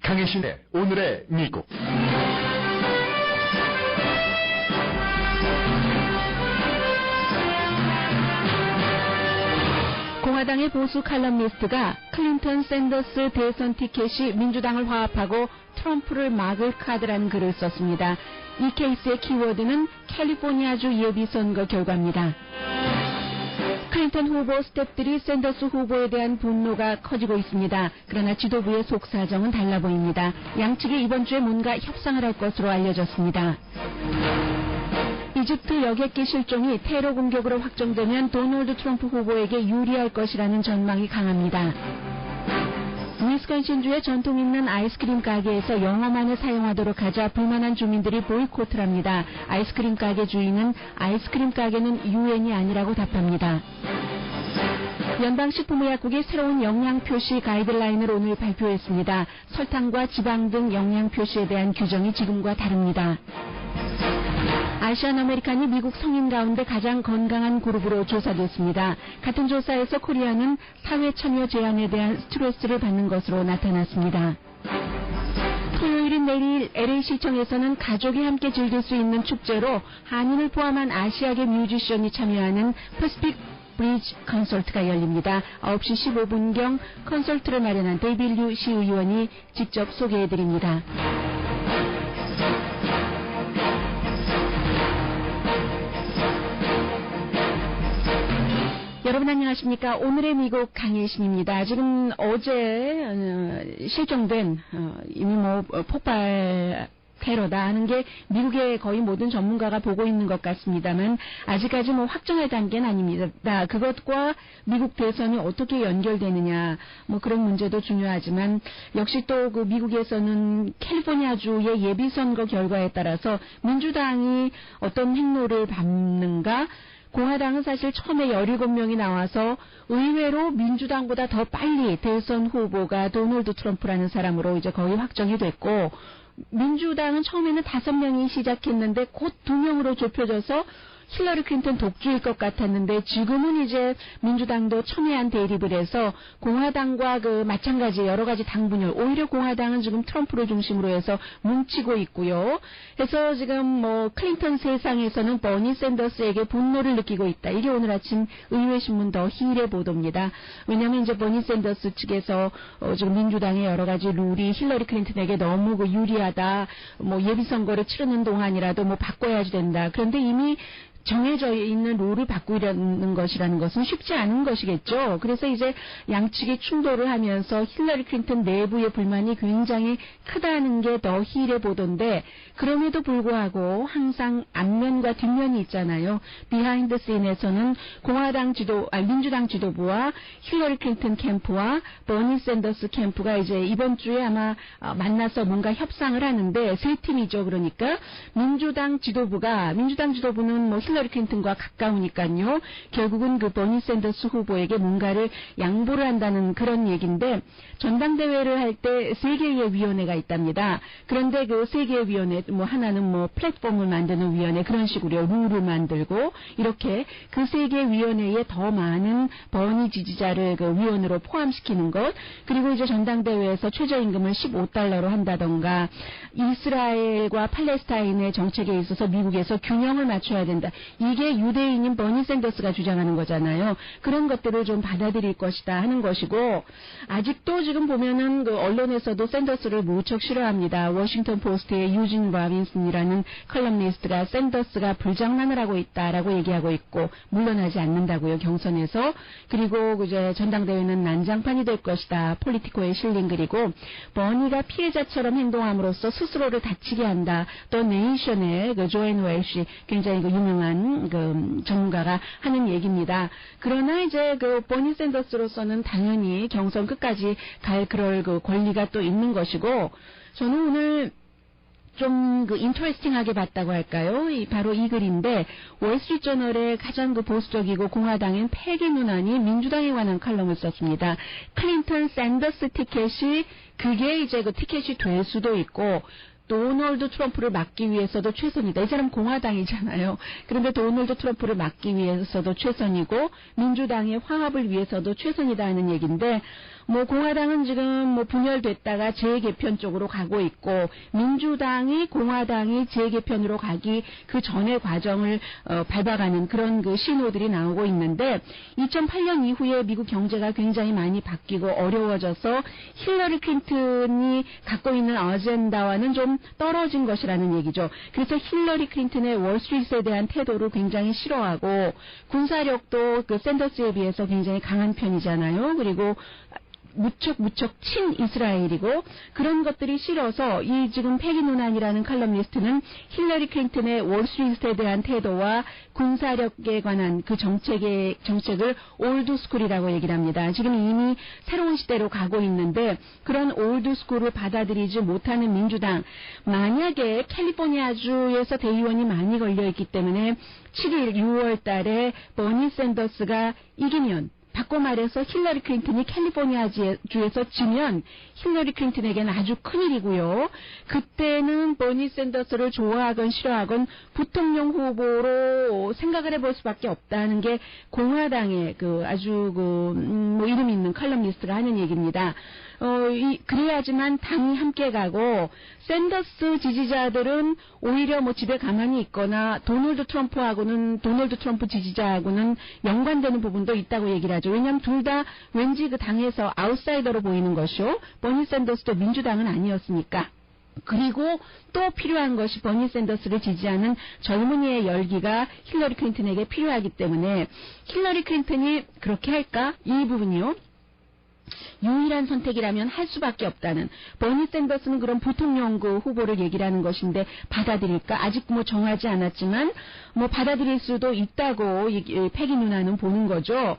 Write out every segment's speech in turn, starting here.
강혜신의 오늘의 미국. 공화당의 보수 칼럼니스트가 클린턴 샌더스 대선 티켓이 민주당을 화합하고 트럼프를 막을 카드라는 글을 썼습니다. 이 케이스의 키워드는 캘리포니아주 예비선거 결과입니다. 클린턴 후보 스태프들이 샌더스 후보에 대한 분노가 커지고 있습니다. 그러나 지도부의 속사정은 달라 보입니다. 양측이 이번 주에 뭔가 협상을 할 것으로 알려졌습니다. 이집트 여객기 실종이 테러 공격으로 확정되면 도널드 트럼프 후보에게 유리할 것이라는 전망이 강합니다. 위스콘신주의 전통 있는 아이스크림 가게에서 영어만을 사용하도록 하자 불만한 주민들이 보이콧을 합니다. 아이스크림 가게 주인은 아이스크림 가게는 유엔이 아니라고 답합니다. 연방식품의약국이 새로운 영양표시 가이드라인을 오늘 발표했습니다. 설탕과 지방 등 영양표시에 대한 규정이 지금과 다릅니다. 아시안 아메리칸이 미국 성인 가운데 가장 건강한 그룹으로 조사됐습니다. 같은 조사에서 코리아는 사회 참여 제한에 대한 스트레스를 받는 것으로 나타났습니다. 토요일인 내일 LA시청에서는 가족이 함께 즐길 수 있는 축제로 한인을 포함한 아시아계 뮤지션이 참여하는 퍼시픽 브리지 콘서트가 열립니다. 9시 15분경 콘서트를 마련한 데이빌 시의원이 직접 소개해드립니다. 여러분 안녕하십니까? 오늘의 미국 강혜신입니다. 지금 어제 실종된 이미 폭발 테러다 하는 게 미국의 거의 모든 전문가가 보고 있는 것 같습니다만 아직까지 확정의 단계는 아닙니다. 그것과 미국 대선이 어떻게 연결되느냐 그런 문제도 중요하지만 역시 또 그 미국에서는 캘리포니아주의 예비선거 결과에 따라서 민주당이 어떤 행로를 밟는가 공화당은 사실 처음에 17명이 나와서 의외로 민주당보다 더 빨리 대선 후보가 도널드 트럼프라는 사람으로 이제 거의 확정이 됐고 민주당은 처음에는 5명이 시작했는데 곧 2명으로 좁혀져서 힐러리 클린턴 독주일 것 같았는데 지금은 이제 민주당도 첨예한 대립을 해서 공화당과 마찬가지 여러 가지 당 분열 오히려 공화당은 지금 트럼프를 중심으로 해서 뭉치고 있고요. 그래서 지금 클린턴 세상에서는 버니 샌더스에게 분노를 느끼고 있다. 이게 오늘 아침 의회신문 더 힐의 보도입니다. 왜냐하면 이제 버니 샌더스 측에서 지금 민주당의 여러 가지 룰이 힐러리 클린턴에게 너무 유리하다. 예비선거를 치르는 동안이라도 바꿔야지 된다. 그런데 이미 정해져 있는 룰을 바꾸려는 것이라는 것은 쉽지 않은 것이겠죠. 그래서 이제 양측이 충돌을 하면서 힐러리 클린턴 내부의 불만이 굉장히 크다는 게 더 힐의 보도인데 그럼에도 불구하고 항상 앞면과 뒷면이 있잖아요. 비하인드 씬에서는 민주당 지도부와 힐러리 클린턴 캠프와 버니 샌더스 캠프가 이제 이번 주에 아마 만나서 뭔가 협상을 하는데 세 팀이죠. 그러니까 민주당 지도부는 힐러리 클린턴과 가까우니까요. 결국은 버니 샌더스 후보에게 뭔가를 양보를 한다는 그런 얘기인데 전당대회를 할 때 3개의 위원회가 있답니다. 그런데 그 3개의 위원회 하나는 플랫폼을 만드는 위원회 그런 식으로 룰을 만들고 이렇게 그 3개 위원회에 더 많은 버니 지지자를 위원으로 포함시키는 것 그리고 이제 전당대회에서 최저임금을 $15로 한다던가 이스라엘과 팔레스타인의 정책에 있어서 미국에서 균형을 맞춰야 된다. 이게 유대인인 버니 샌더스가 주장하는 거잖아요. 그런 것들을 좀 받아들일 것이다 하는 것이고 아직도 지금 보면은 언론에서도 샌더스를 무척 싫어합니다. 워싱턴 포스트의 유진 라빈슨이라는 컬럼니스트가 샌더스가 불장난을 하고 있다라고 얘기하고 있고 물러나지 않는다고요. 경선에서. 그리고 이제 전당대회는 난장판이 될 것이다. 폴리티코에 실린 글이고 버니가 피해자처럼 행동함으로써 스스로를 다치게 한다. 또 네이션의 조앤 웰시 굉장히 유명한 전문가가 하는 얘기입니다. 그러나 이제 버니 샌더스로서는 당연히 경선 끝까지 갈 그럴 권리가 또 있는 것이고 저는 오늘 좀 인터레스팅하게 봤다고 할까요? 바로 이 글인데 월스트리트저널의 가장 보수적이고 공화당인 패기 누난이 민주당에 관한 칼럼을 썼습니다. 클린턴 샌더스 티켓이 그게 이제 티켓이 될 수도 있고 도널드 트럼프를 막기 위해서도 최선이다. 이 사람 공화당이잖아요. 그런데 도널드 트럼프를 막기 위해서도 최선이고 민주당의 화합을 위해서도 최선이다 하는 얘기인데 공화당은 지금 분열됐다가 재개편 쪽으로 가고 있고, 민주당이 공화당이 재개편으로 가기 그 전의 과정을 밟아가는 그런 그 신호들이 나오고 있는데, 2008년 이후에 미국 경제가 굉장히 많이 바뀌고 어려워져서 힐러리 클린턴이 갖고 있는 어젠다와는 좀 떨어진 것이라는 얘기죠. 그래서 힐러리 클린턴의 월스트리트에 대한 태도를 굉장히 싫어하고, 군사력도 그 샌더스에 비해서 굉장히 강한 편이잖아요. 그리고 무척 친이스라엘이고, 그런 것들이 싫어서 이 지금 패기 누난이라는 칼럼니스트는 힐러리 클린턴의 월스트리트에 대한 태도와 군사력에 관한 그 정책을 올드스쿨이라고 얘기를 합니다. 지금 이미 새로운 시대로 가고 있는데, 그런 올드스쿨을 받아들이지 못하는 민주당, 만약에 캘리포니아주에서 대의원이 많이 걸려있기 때문에 7일 6월 달에 버니 샌더스가 이기면, 바꿔 말해서 힐러리 클린턴이 캘리포니아주에서 지면 힐러리 클린턴에게는 아주 큰일이고요. 그때는 버니 샌더스를 좋아하건 싫어하건 부통령 후보로 생각을 해볼 수밖에 없다는 게 공화당의 아주 이름 있는 칼럼니스트가 하는 얘기입니다. 그래야지만 당이 함께 가고, 샌더스 지지자들은 오히려 집에 가만히 있거나 도널드 트럼프 지지자하고는 연관되는 부분도 있다고 얘기를 하죠. 왜냐하면 둘 다 왠지 그 당에서 아웃사이더로 보이는 것이요. 버니 샌더스도 민주당은 아니었으니까. 그리고 또 필요한 것이 버니 샌더스를 지지하는 젊은이의 열기가 힐러리 클린턴에게 필요하기 때문에, 힐러리 클린턴이 그렇게 할까? 이 부분이요. 유일한 선택이라면 할 수밖에 없다는, 버니 샌더스는 그런 부통령 후보를 얘기를 하는 것인데 받아들일까? 아직 정하지 않았지만 받아들일 수도 있다고 패기 누나는 보는 거죠.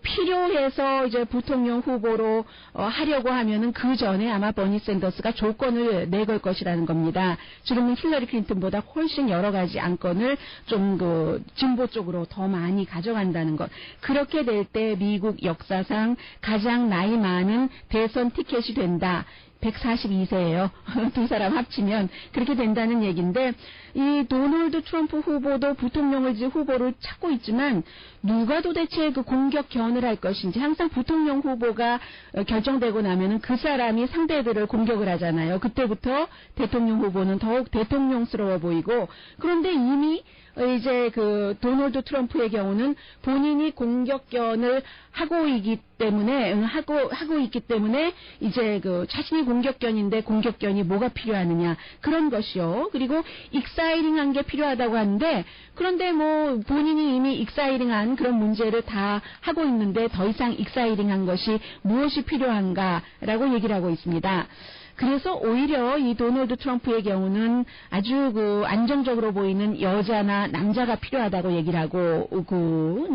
필요해서 이제 부통령 후보로 하려고 하면은 그 전에 아마 버니 샌더스가 조건을 내걸 것이라는 겁니다. 지금은 힐러리 클린턴보다 훨씬 여러 가지 안건을 좀 진보 쪽으로 더 많이 가져간다는 것. 그렇게 될 때 미국 역사상 가장 나이 많은 대선 티켓이 된다. 142세예요. 두 사람 합치면 그렇게 된다는 얘기인데, 이 도널드 트럼프 후보도 부통령을 후보를 찾고 있지만 누가 도대체 그 공격견을 할 것인지, 항상 부통령 후보가 결정되고 나면은 그 사람이 상대들을 공격을 하잖아요. 그때부터 대통령 후보는 더욱 대통령스러워 보이고, 그런데 이미 이제 도널드 트럼프의 경우는 본인이 공격견을 하고 있기 때문에 이제 자신이 공격견인데 공격견이 뭐가 필요하느냐, 그런 것이요. 그리고 익사이링한 게 필요하다고 하는데, 그런데 본인이 이미 익사이링한 그런 문제를 다 하고 있는데 더 이상 익사이링한 것이 무엇이 필요한가라고 얘기를 하고 있습니다. 그래서 오히려 이 도널드 트럼프의 경우는 아주 안정적으로 보이는 여자나 남자가 필요하다고 얘기를 하고,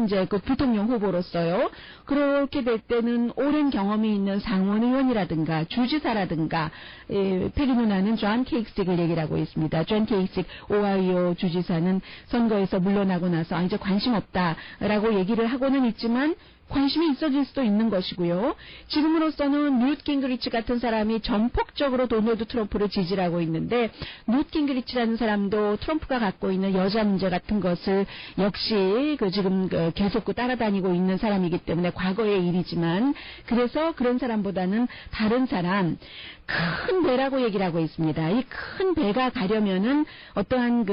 이제 부통령 후보로서요. 그렇게 될 때는 오랜 경험이 있는 상원 의원이라든가 주지사라든가, 패기 누나는 존 케이식을 얘기를 하고 있습니다. 존 케이식 오하이오 주지사는 선거에서 물러나고 나서 이제 관심 없다라고 얘기를 하고는 있지만, 관심이 있어질 수도 있는 것이고요. 지금으로서는 뉴트 깅그리치 같은 사람이 전폭적으로 도널드 트럼프를 지지를 하고 있는데, 뉴트 깅그리치라는 사람도 트럼프가 갖고 있는 여자 문제 같은 것을 역시 지금 계속 따라다니고 있는 사람이기 때문에 과거의 일이지만, 그래서 그런 사람보다는 다른 사람, 큰 배라고 얘기를 하고 있습니다. 이 큰 배가 가려면은 어떠한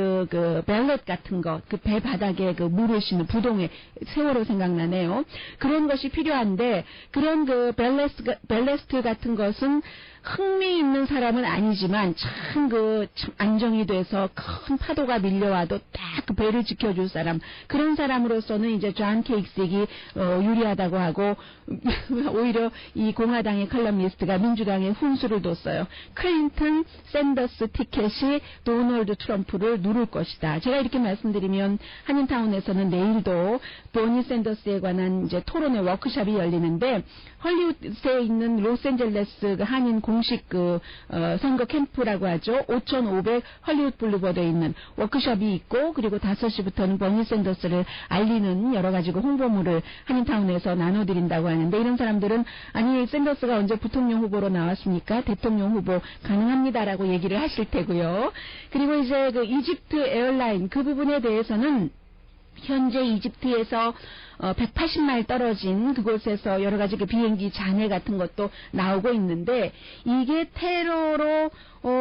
벨럿 같은 것, 배 바닥에 물을 싣는 부동의 세월호 생각나네요. 그런 것이 필요한데, 그런 벨레스트 같은 것은 흥미 있는 사람은 아니지만 참 안정이 돼서 큰 파도가 밀려와도 딱 그 배를 지켜줄 사람, 그런 사람으로서는 이제 존 케이식이 유리하다고 하고, 오히려 이 공화당의 칼럼니스트가 민주당에 훈수를 뒀어요. 클린턴 샌더스 티켓이 도널드 트럼프를 누를 것이다. 제가 이렇게 말씀드리면 한인타운에서는 내일도 버니 샌더스에 관한 이제 토론회 워크숍이 열리는데, 헐리우드에 있는 로스앤젤레스 한인 공식 선거 캠프라고 하죠. 5,500 헐리우드 블루버드에 있는 워크숍이 있고, 그리고 5시부터는 버니 샌더스를 알리는 여러 가지 홍보물을 한인타운에서 나눠드린다고 하는데, 이런 사람들은 아니 샌더스가 언제 부통령 후보로 나왔습니까? 대통령 후보 가능합니다라고 얘기를 하실 테고요. 그리고 이제 이집트 에어라인 그 부분에 대해서는 현재 이집트에서 180마일 떨어진 그곳에서 여러 가지 그 비행기 잔해 같은 것도 나오고 있는데 이게 테러로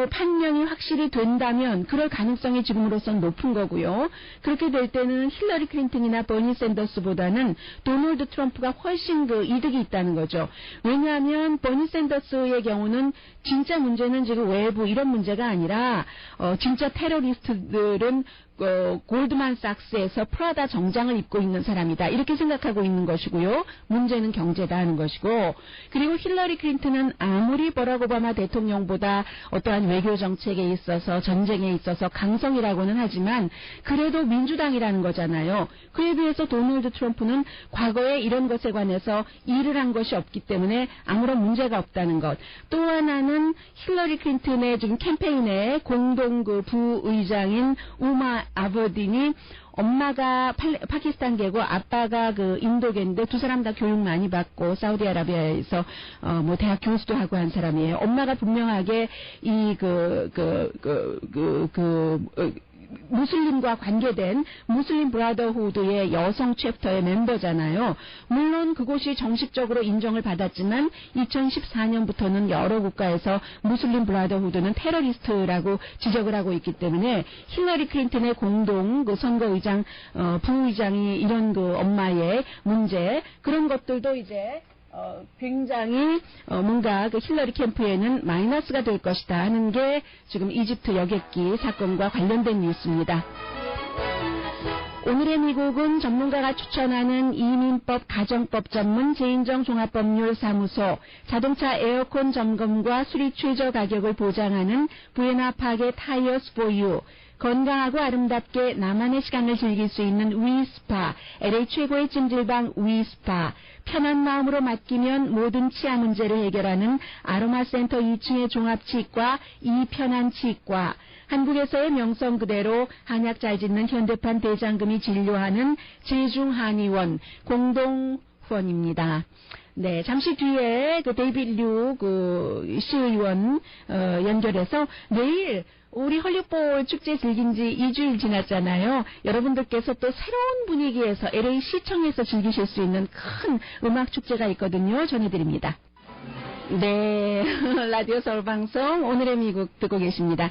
판명이 확실히 된다면 그럴 가능성이 지금으로선 높은 거고요. 그렇게 될 때는 힐러리 클린턴이나 버니 샌더스보다는 도널드 트럼프가 훨씬 그 이득이 있다는 거죠. 왜냐하면 버니 샌더스의 경우는 진짜 문제는 지금 외부 이런 문제가 아니라 진짜 테러리스트들은 골드만삭스에서 프라다 정장을 입고 있는 사람이다. 이렇게 생각하고 있는 것이고요. 문제는 경제다 하는 것이고 그리고 힐러리 클린턴은 아무리 버락 오바마 대통령보다 어떠한 외교 정책에 있어서 전쟁에 있어서 강성이라고는 하지만 그래도 민주당이라는 거잖아요. 그에 비해서 도널드 트럼프는 과거에 이런 것에 관해서 일을 한 것이 없기 때문에 아무런 문제가 없다는 것. 또 하나는 힐러리 클린턴의 지금 캠페인의 공동 그 부의장인 우마 아버딘이 엄마가 파키스탄계고 아빠가 그 인도계인데 두 사람 다 교육 많이 받고 사우디아라비아에서 뭐 대학 교수도 하고 한 사람이에요. 엄마가 분명하게 이 무슬림과 관계된 무슬림 브라더후드의 여성 챕터의 멤버잖아요. 물론 그곳이 정식적으로 인정을 받았지만 2014년부터는 여러 국가에서 무슬림 브라더후드는 테러리스트라고 지적을 하고 있기 때문에 힐러리 클린턴의 공동 그 선거의장 부의장이 이런 그 엄마의 문제 그런 것들도 이제 굉장히 뭔가 그 힐러리 캠프에는 마이너스가 될 것이다 하는 게 지금 이집트 여객기 사건과 관련된 뉴스입니다. 오늘의 미국은 전문가가 추천하는 이민법 가정법 전문 제인정 종합법률사무소 자동차 에어컨 점검과 수리 최저 가격을 보장하는 부에나 파게 타이어스 포유 건강하고 아름답게 나만의 시간을 즐길 수 있는 위스파, LA 최고의 찜질방 위스파, 편한 마음으로 맡기면 모든 치아 문제를 해결하는 아로마센터 2층의 종합치과 이편한치과, 한국에서의 명성 그대로 한약 잘 짓는 현대판 대장금이 진료하는 제중한의원 공동 후원입니다. 네, 잠시 뒤에 그 데이비드 류 그 시의원 연결해서 내일 우리 헐리우드 축제 즐긴 지 2주일 지났잖아요. 여러분들께서 또 새로운 분위기에서 LA 시청에서 즐기실 수 있는 큰 음악 축제가 있거든요. 전해드립니다. 네, 라디오 서울방송 오늘의 미국 듣고 계십니다.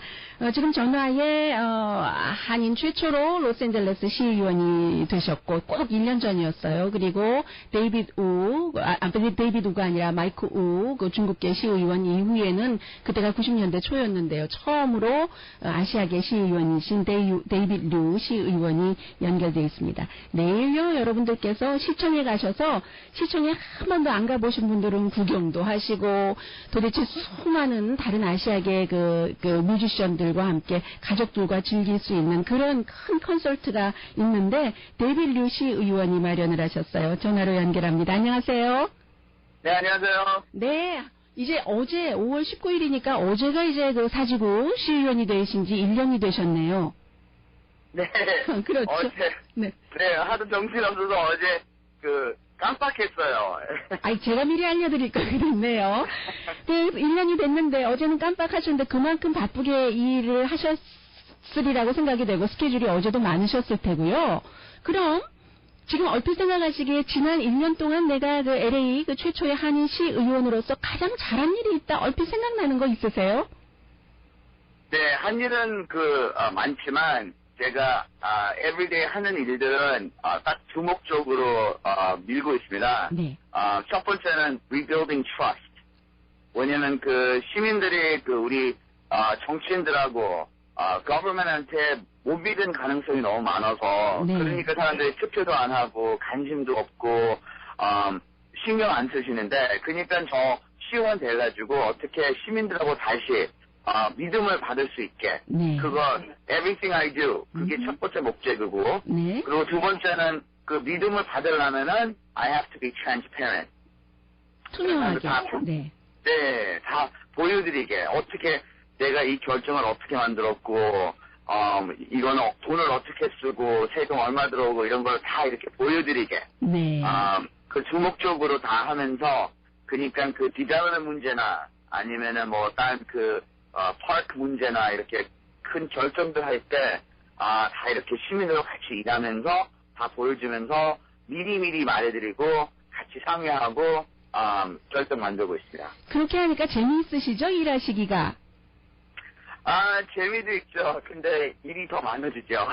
지금 전화에 한인 최초로 로스앤젤레스 시의원이 되셨고 꼭 1년 전이었어요. 그리고 데이비드 우가 아니라 마이크 우 그 중국계 시의원 이후에는 그때가 90년대 초였는데요. 처음으로 아시아계 시의원이신 데이비드 류 시의원이 연결되어 있습니다. 내일요 여러분들께서 시청에 가셔서 시청에 한 번도 안 가보신 분들은 구경도 하시고 도대체 수많은 다른 아시아계 그 뮤지션들과 함께 가족들과 즐길 수 있는 그런 큰 콘서트가 있는데 데이비드 류 시의원이 마련을 하셨어요. 전화로 연결합니다. 안녕하세요. 네, 안녕하세요. 네. 이제 어제 5월 19일이니까 어제가 이제 그 사지구 시의원이 되신 지 1년이 되셨네요. 네. 그렇죠. 어제, 네. 네, 하도 정신없어서 어제 깜빡했어요. 아이, 제가 미리 알려드릴 걸 그랬네요. 그 1년이 됐는데 어제는 깜빡하셨는데 그만큼 바쁘게 일을 하셨으리라고 생각이 되고 스케줄이 어제도 많으셨을 테고요. 그럼 지금 얼핏 생각하시기에 지난 1년 동안 내가 그 LA 그 최초의 한인 시의원으로서 가장 잘한 일이 있다 얼핏 생각나는 거 있으세요? 네, 한 일은 많지만 제가 에브리데이 하는 일들은 딱 두 목적으로 밀고 있습니다. 네. 첫 번째는 rebuilding trust. 왜냐면 그 시민들이 우리 정치인들하고 government한테 못 믿은 가능성이 너무 많아서 네. 그러니까 사람들이 투표도 안 하고 관심도 없고 신경 안 쓰시는데 그러니까 저 시의원 돼가지고 어떻게 시민들하고 다시 믿음을 받을 수 있게 네. 그거 everything I do 그게 첫 번째 목적이고 네. 그리고 두 번째는 그 믿음을 받으려면은 I have to be transparent. 투명하게. 네. 네, 다 보여드리게 어떻게 내가 이 결정을 어떻게 만들었고 이거는 돈을 어떻게 쓰고 세금 얼마 들어오고 이런 걸 다 이렇게 보여드리게. 네. 그 주목적으로 다 하면서 그러니까 그 디자인의 문제나 아니면은 뭐 딴 파크 문제나 이렇게 큰 결정들 할 때 다 이렇게 시민으로 같이 일하면서 다 보여주면서 미리미리 말해드리고 같이 상의하고 결정 만들고 있습니다. 그렇게 하니까 재미있으시죠? 일하시기가. 재미도 있죠. 근데 일이 더 많아지죠.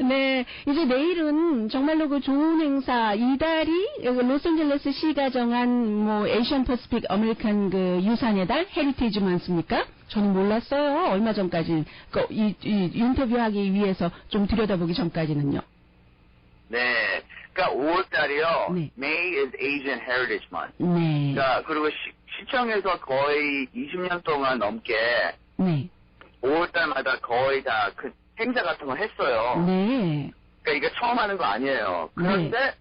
네, 이제 내일은 정말로 그 좋은 행사, 이달이 로스앤젤레스 시가 정한 뭐 에이션 퍼시픽 아메리칸 그 유산의 달 헤리티지 많습니까? 저는 몰랐어요. 얼마 전까지 이 인터뷰하기 위해서 좀 들여다보기 전까지는요. 네, 그러니까 5월달이요. 네. May is Asian Heritage Month. 네. 그러니까 그리고 시청에서 거의 20년 동안 넘게 네. 5월달마다 거의 다 그 행사 같은 거 했어요. 네. 그러니까 이게 처음 하는 거 아니에요. 그런데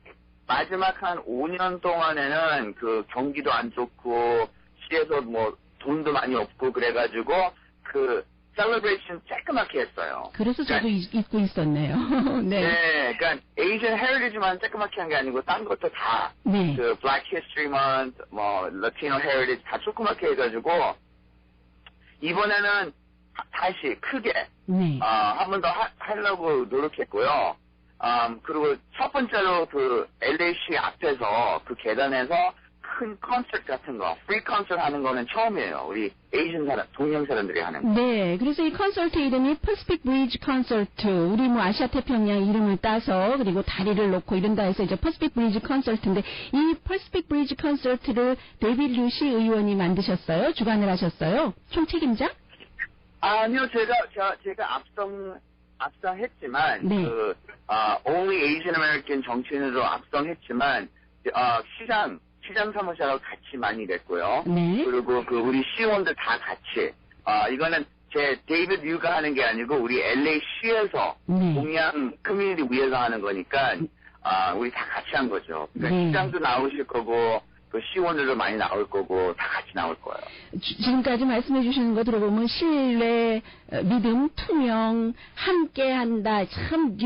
마지막 한 5년 동안에는 그 경기도 안 좋고 시에서 뭐 돈도 많이 없고 그래가지고 그 셀러브레이션 조그맣게 했어요. 그래서 저도 그러니까, 잊고 있었네요. 네. 네, 그러니까 에이전 헤리티지만 조그맣게 한 게 아니고 딴 것도 다 네. 그 Black History Month, 뭐 Latino Heritage 다 조그맣게 해가지고 이번에는 다시 크게 네. 한 번 더 하려고 노력했고요. 그리고 첫 번째로 그 LAC 앞에서 그 계단에서 큰 콘서트 같은 거, 프리 콘서트 하는 거는 처음이에요. 우리 에이전 사람, 동양 사람들이 하는 거. 네, 그래서 이 콘서트 이름이 퍼시픽 브리지 콘서트, 우리 뭐 아시아 태평양 이름을 따서 그리고 다리를 놓고 이런다 해서 이제 퍼시픽 브리지 콘서트인데 이 퍼시픽 브리지 콘서트를 데이비드 류시 의원이 만드셨어요? 주관을 하셨어요? 총책임자? 아니요, 제가 앞성했지만 네. 그 Only Asian American 정치인으로 앞성했지만 시장 사무실하고 같이 많이 냈고요. 네. 그리고 그 우리 시의원들 다 같이 이거는 제 데이비드 류가 하는 게 아니고 우리 LA시에서 네. 동양 커뮤니티 위에서 하는 거니까 우리 다 같이 한 거죠. 그러니까 네. 시장도 나오실 거고 그 시의원들도 많이 나올 거고 다 같이 나올 거예요. 지금까지 말씀해 주시는 거 들어보면 신뢰, 믿음, 투명, 함께한다. 참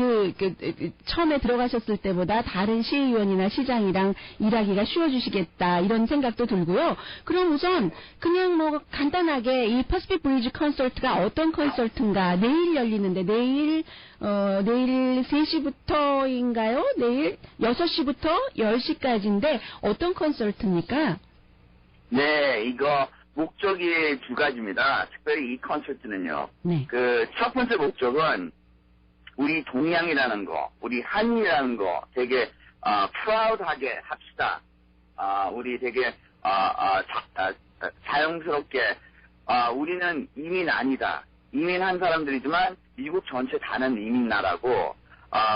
처음에 들어가셨을 때보다 다른 시의원이나 시장이랑 일하기가 쉬워지시겠다 이런 생각도 들고요. 그럼 우선 그냥 뭐 간단하게 이 퍼시픽 브리지 콘서트가 어떤 콘서트인가 내일 열리는데 내일 3시부터인가요? 내일 6시부터 10시까지인데 어떤 콘서트입니까? 네, 이거 목적이 두 가지입니다. 특별히 이 콘서트는요. 네. 그 첫 번째 목적은 우리 동양이라는 거, 우리 한이라는 거 되게 프라우드하게 합시다. 우리 되게 자연스럽게 우리는 이민 아니다. 이민한 사람들이지만 미국 전체 다는 이민 나라고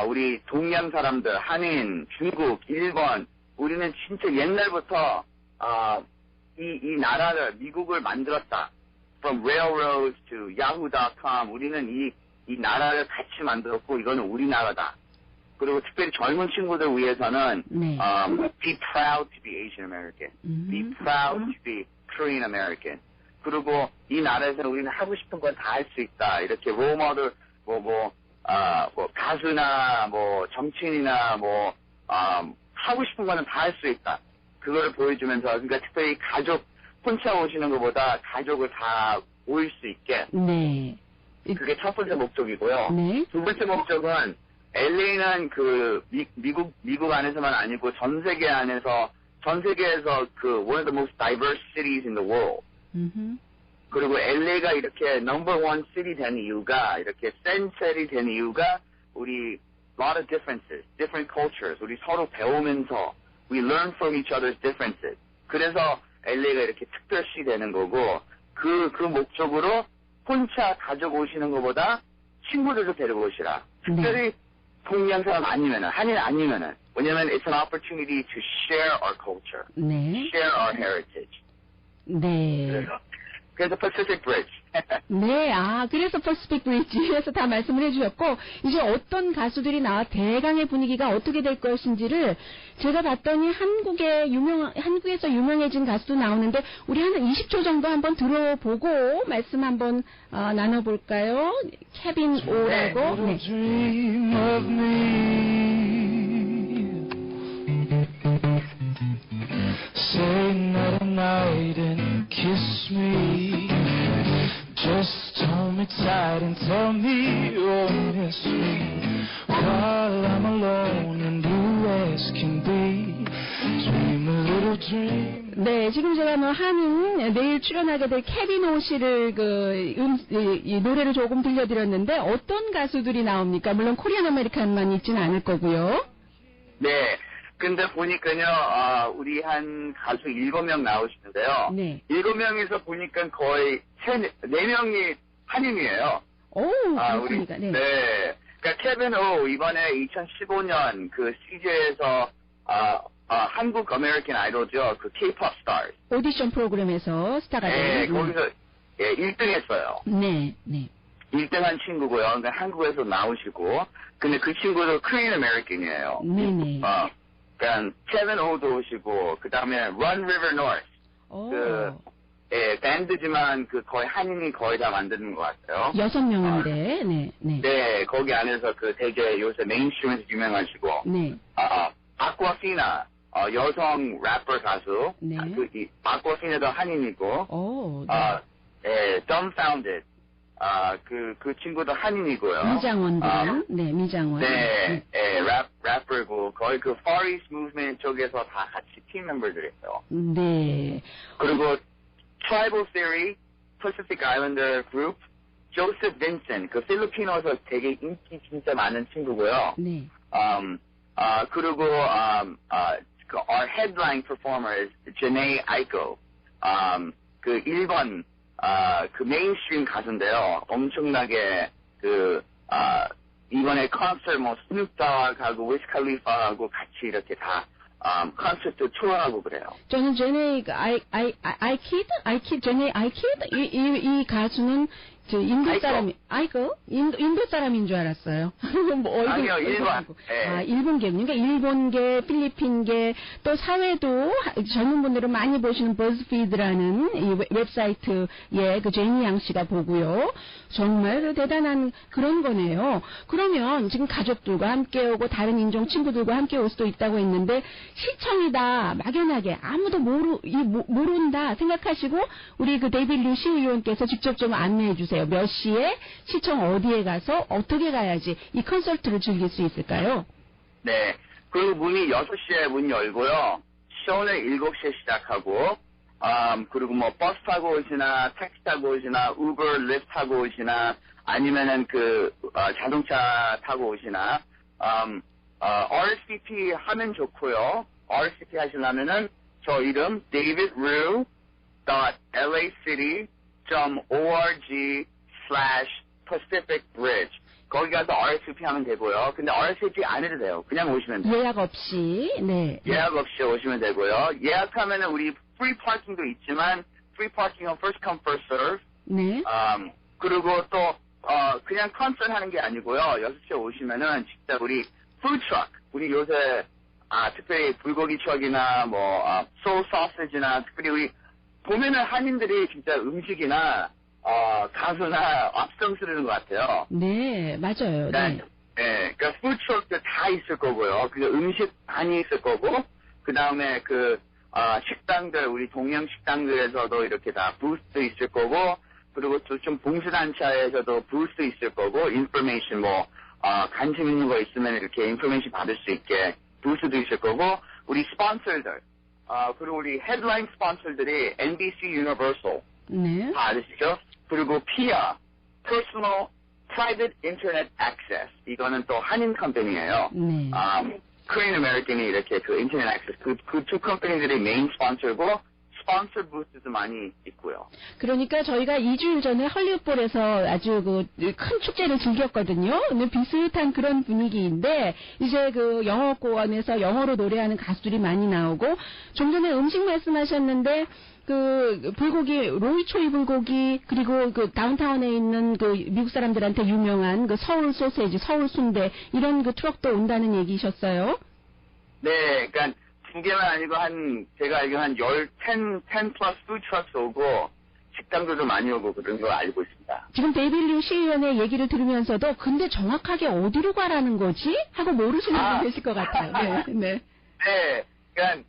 우리 동양 사람들, 한인, 중국, 일본 우리는 진짜 옛날부터 이 나라를 미국을 만들었다. From railroads to yahoo.com 우리는 이 나라를 같이 만들었고 이거는 우리나라다. 그리고 특별히 젊은 친구들 위해서는 네. be proud to be Asian American, be proud to be Korean American. 그리고 이 나라에서는 우리는 하고 싶은 건 다 할 수 있다. 이렇게 롤모델 뭐 가수나 뭐 정치인이나 뭐 하고 싶은 거는 다 할 수 있다. 그거를 보여주면서 그러니까 특별히 가족 혼자 오시는 것보다 가족을 다 모일 수 있게. 네. 그게 첫 번째 목적이고요. 네. 두 번째 목적은 LA는 그 미국 안에서만 아니고 전 세계에서 그 one of the most diverse cities in the world. 그리고 LA가 이렇게 number one city 된 이유가 이렇게 센셀이 된 이유가 우리 lot of differences, different cultures. 우리 서로 배우면서 we learn from each other's differences. 그래서 LA가 이렇게 특별시 되는 거고 그 목적으로 혼자 가족 오시는 것보다 친구들도 데리고 오시라. 특별히 동양 사람 아니면은 한인 아니면은 왜냐면 it's an opportunity to share our culture, 네. share our heritage. 네. 그래서 Pacific Bridge. 네, 그래서 퍼시픽 브리지에서 다 말씀을 해주셨고, 이제 어떤 가수들이 나와 대강의 분위기가 어떻게 될 것인지를 제가 봤더니 한국에서 유명해진 가수도 나오는데, 우리 한 20초 정도 한번 들어보고 말씀 한번 나눠볼까요? 케빈 오라고. 네. Say night night and kiss me. Just hold me tight and tell me you'll miss me while I'm alone and can be. Dream a little dream. 네, 지금 제가 뭐 한인 내일 출연하게 될 케빈 오 씨를 이 노래를 조금 들려드렸는데 어떤 가수들이 나옵니까? 물론 코리안 아메리칸만 있지는 않을 거고요. 네. 근데 보니까요, 우리 한 가수 7명 나오시는데요. 네. 7명에서 보니까 거의 4명이 한인이에요. 오, 우리, 그렇습니다. 네. 네. 그러니까 케빈 오 이번에 2015년 그 CJ에서 한국 아메리칸 아이돌죠. 그 K-pop 스타즈. 오디션 프로그램에서 스타가 네, 된. 거기서 1등 했어요. 네, 네. 1등한 친구고요. 그러니까 한국에서 나오시고. 근데 그 친구도 코리안 아메리칸이에요. 네네. 그러니까 케빈 오도 오시고, 그 다음에 Run River North. 오. 밴드지만 그 거의 한인이 거의 다 만드는 것 같아요. 6명인데, 네, 네. 네, 거기 안에서 그 되게 요새 메인스트림에서 유명하시고. 네. 아쿠아피나, 여성 래퍼 가수. 네. 아쿠아피나도 한인이고. 오, 네. Dumbfounded. 그 친구도 한인이고요. 미장원들. 네, 미장원. 네, 래퍼고, 거의 그 Far East Movement 쪽에서 다 같이 팀 멤버들이에요. 네. 그리고 Tribal Theory, Pacific Islander Group, Joseph Vincent, 그 필리핀어에서 되게 인기 진짜 많은 친구고요. 네. 그리고, our headline performer is Janae Aiko. 그 일본, 그 메인스트림 가수인데요. 엄청나게, 이번에 콘서트 뭐, 스눕독하고 위즈 칼리파하고 같이 이렇게 다, 콘서트 투어하고 그래요. 저는 제네 제네 이 가수는 저 인도 사람이 인도 사람인 줄 알았어요. 뭐 얼굴 아니요, 일본. 네. 일본계. 그러니까 일본계, 필리핀계 또 사회도 젊은 분들은 많이 보시는 버즈피드라는 이 웹사이트에 그 제니 양 씨가 보고요. 정말 그 대단한 그런 거네요. 그러면 지금 가족들과 함께 오고 다른 인종 친구들과 함께 올 수도 있다고 했는데 시청이다 막연하게 아무도 모른다 생각하시고 우리 그 데이비드 류 시의원께서 직접 좀 안내해 주세요. 몇 시에 시청 어디에 가서 어떻게 가야지 이 콘서트를 즐길 수 있을까요? 네. 그리고 문이 6시에 문 열고요. 쇼는 7시에 시작하고 그리고 뭐 버스 타고 오시나 택시 타고 오시나 우버, 리프트 타고 오시나 아니면은 자동차 타고 오시나 RSVP 하면 좋고요. RSVP 하시려면은 저 이름 davidru.lacity.org/PacificBridge 거기 가서 RSVP 하면 되고요. 근데 RSVP 안 해도 돼요. 그냥 오시면 돼요. 예약 없이, 네. 예약 없이 오시면 되고요. 예약하면은 우리 프리 파킹도 있지만 프리 파킹은 first come first serve. 네. 그리고 또 그냥 콘서트 하는 게 아니고요. 6시에 오시면은 진짜 우리 푸드 트럭 우리 요새 특별히 불고기 추억이나 소울 소시지나 특별히 우리 보면은 한인들이 진짜 음식이나 가수나 앞성 쓰는 것 같아요. 네, 맞아요. 네. 네, 그러니까 푸드트럭도 다 있을 거고요. 그 음식 많이 있을 거고, 그 다음에 식당들 우리 동양 식당들에서도 이렇게 다 부스도 있을 거고, 그리고 또 좀 봉사단체에서도 부스도 있을 거고, 인포메이션 관심 있는 거 있으면 이렇게 인포메이션 받을 수 있게 부스도 있을 거고, 우리 스폰서들, 그리고 우리 헤드라인 스폰서들이 NBC Universal 네. 다 아시죠? 그리고 PIA, Personal Private Internet Access 이거는 또 한인 컴퍼니예요. 네. Korean American이 이렇게 그 인터넷 액세스 그 두 컴퍼니들이 메인 스폰서고 스폰서 부스도 많이 있고요. 그러니까 저희가 2주일 전에 헐리우드볼에서 아주 큰 축제를 즐겼거든요. 근데 비슷한 그런 분위기인데 이제 영어권에서 영어로 노래하는 가수들이 많이 나오고 좀 전에 음식 말씀하셨는데 불고기, 로이초이 불고기, 그리고 다운타운에 있는 미국 사람들한테 유명한 서울 소세지, 서울 순대, 이런 트럭도 온다는 얘기셨어요? 네, 그러니까 두 개만 아니고 제가 알기로 한 10 플러스 푸드 트럭스 오고, 식당들도 많이 오고 그런 걸 알고 있습니다. 지금 데이비드 류 시의원의 얘기를 들으면서도 근데 정확하게 어디로 가라는 거지? 하고 모르시는 분 계실 것 같아요. 네, 네. 네, 그러니까,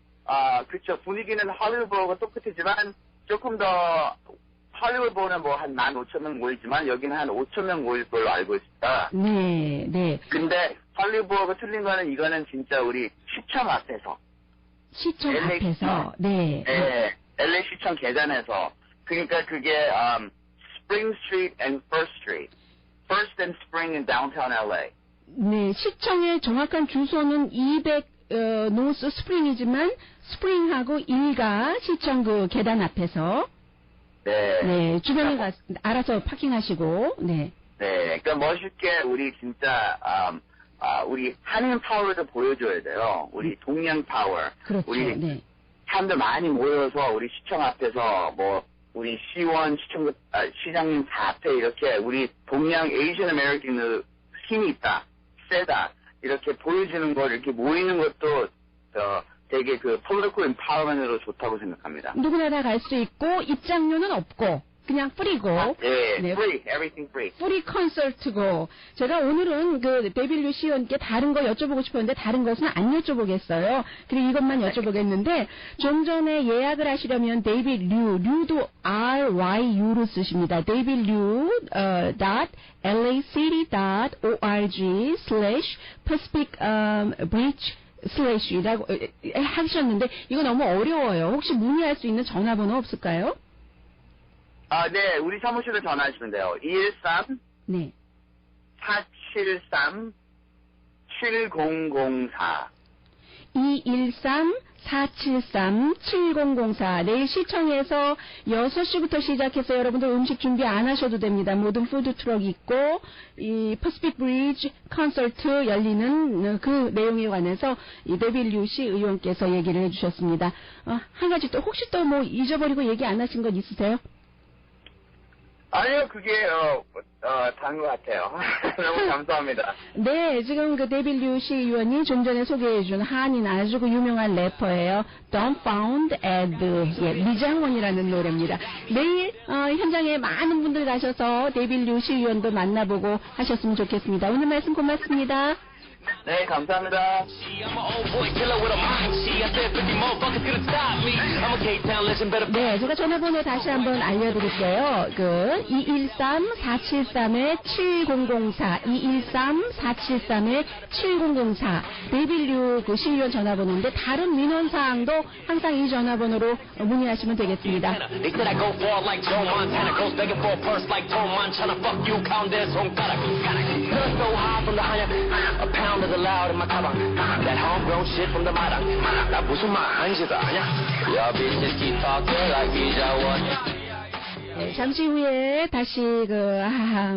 그쵸. 분위기는 할리우드하고 똑같지만 조금 더 할리우드는 뭐 한 15,000명 모이지만 여기는 한 5,000명 모일 걸로 알고 있다. 네, 네. 근데 할리우드하고 틀린 거는 이거는 진짜 우리 시청 앞에서. 시청 LA 앞에서, 시청. 네. 네, LA 시청 계단에서. 그러니까 그게 Spring Street and First Street. First and Spring in downtown LA. 네, 시청의 정확한 주소는 200 노스 스프링이지만 스프링하고 일가 시청 그 계단 앞에서 네. 네, 주변에 알아서 파킹하시고 네. 네, 그러니까 멋있게 우리 진짜 우리 한인 파워도 보여줘야 돼요. 우리 동양 파워. 그렇죠. 우리 네. 사람들 많이 모여서 우리 시청 앞에서 뭐 우리 시원 시장님 다 앞에 이렇게 우리 동양 에이시안 아메리칸의 힘이 있다, 세다 이렇게 보여주는 걸 이렇게 모이는 것도 되게 그 political empowerment으로 좋다고 생각합니다. 누구나 다 갈 수 있고 입장료는 없고 그냥 프리고 네, 네. free, everything free. 프리 콘서트고 제가 오늘은 그 데빌류 시원께 다른 거 여쭤보고 싶었는데 다른 것은 안 여쭤보겠어요. 그리고 이것만 여쭤보겠는데 좀 전에 예약을 하시려면 데이빗 류도 RYU로 쓰십니다. davidliu.laCity.org/Pacific Bridge/라고 하셨는데 이거 너무 어려워요. 혹시 문의할 수 있는 전화번호 없을까요? 네, 우리 사무실로 전화하시면 돼요. 213 네. 473 7004. 213-473-7004. 내일 시청에서 6시부터 시작해서 여러분들 음식 준비 안 하셔도 됩니다. 모든 푸드트럭 있고, 이 퍼시픽 브리지 콘서트 열리는 그 내용에 관해서 이 데빌류 시 의원께서 얘기를 해주셨습니다. 한 가지 또, 혹시 또 뭐 잊어버리고 얘기 안 하신 것 있으세요? 아니요, 그게, 다른 것 같아요. 너무 감사합니다. 네, 지금 그 데빌류 시 의원이 좀 전에 소개해준 한인 아주 그 유명한 래퍼예요. Dumbfound and, 예, 미장원이라는 노래입니다. 내일, 현장에 많은 분들 가셔서 데빌류 시 의원도 만나보고 하셨으면 좋겠습니다. 오늘 말씀 고맙습니다. 네, 감사합니다. 네, 제가 전화번호 다시 한번 알려드릴게요. 그 213-473-7004, 213-473-7004 데빌류 그 시의원 전화번호인데 다른 민원 사항도 항상 이 전화번호로 문의하시면 되겠습니다. Pound is allowed in my 가방. That homegrown shit from the 마당. 나 무슨 말 한시도 아냐? Your bitches keep talking like 이자원. 네, 잠시 후에 다시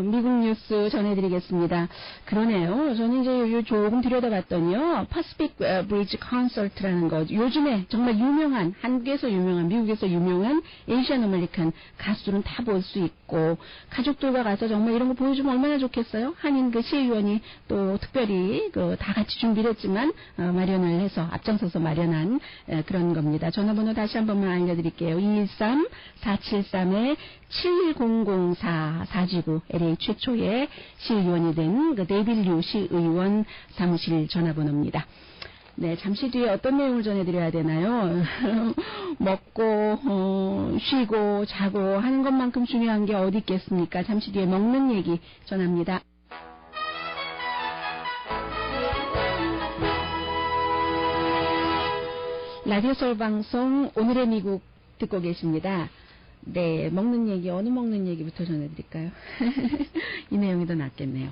미국 뉴스 전해드리겠습니다. 그러네요. 저는 이제 조금 들여다봤더니요. 파시픽 브리지 콘서트라는 거. 요즘에 정말 유명한, 한국에서 유명한, 미국에서 유명한 에이시안 아메리칸 가수들은 다 볼 수 있고, 가족들과 가서 정말 이런 거 보여주면 얼마나 좋겠어요? 한인 그 시의원이 또 특별히 다 같이 준비를 했지만, 마련을 해서, 앞장서서 마련한 그런 겁니다. 전화번호 다시 한 번만 알려드릴게요. 213-473-7004 사지구 LA 최초의 시의원이 된 그 데빌류 시의원 사무실 전화번호입니다. 네, 잠시 뒤에 어떤 내용을 전해드려야 되나요? 먹고, 쉬고, 자고 하는 것만큼 중요한 게 어디 있겠습니까? 잠시 뒤에 먹는 얘기 전합니다. 라디오 서울 방송 오늘의 미국 듣고 계십니다. 네, 먹는 얘기, 어느 먹는 얘기부터 전해드릴까요? 이 내용이 더 낫겠네요.